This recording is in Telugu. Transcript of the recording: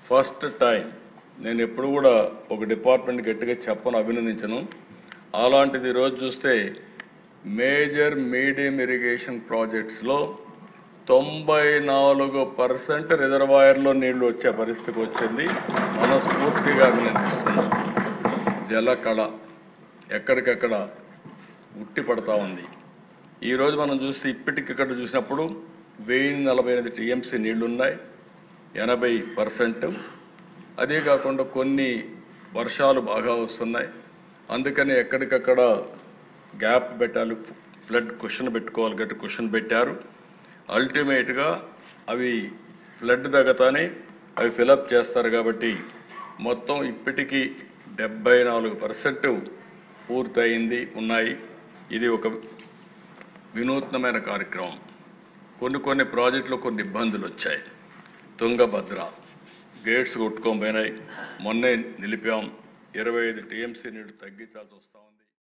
ఫస్ట్ టైం నేను ఎప్పుడు కూడా ఒక డిపార్ట్మెంట్ గట్టిగా చెప్పను, అభినందించను. అలాంటిది ఈరోజు చూస్తే మేజర్ మీడియం ఇరిగేషన్ ప్రాజెక్ట్స్లో 94% రిజర్వాయర్లో నీళ్లు వచ్చే పరిస్థితికి వచ్చింది. మనస్ఫూర్తిగా అభినందిస్తున్నాం. జలకళ ఎక్కడికక్కడ ఉట్టి పడతా ఉంది. ఈరోజు మనం చూస్తే ఇప్పటికిక్కడ చూసినప్పుడు 1048 టీఎంసీ నీళ్లున్నాయి, 80%. అదే కాకుండా కొన్ని వర్షాలు బాగా వస్తున్నాయి, అందుకని ఎక్కడికక్కడ గ్యాప్ పెట్టాలి, ఫ్లడ్ క్వశ్చన్ పెట్టుకోవాలి, గట్టి క్వశ్చన్ పెట్టారు. అల్టిమేట్గా అవి ఫ్లడ్ తగ్గతానే అవి ఫిలప్ చేస్తారు. కాబట్టి మొత్తం ఇప్పటికీ 74% పూర్తయింది ఉన్నాయి. ఇది ఒక వినూత్నమైన కార్యక్రమం. కొన్ని ప్రాజెక్టులో కొన్ని ఇబ్బందులు వచ్చాయి. తుంగభద్ర గేట్స్ కొట్టుకొని పోయినాయి, మొన్నే నిలిపాం. 25 టీఎంసీ నీళ్లు తగ్గించాల్సి వస్తూ ఉంది.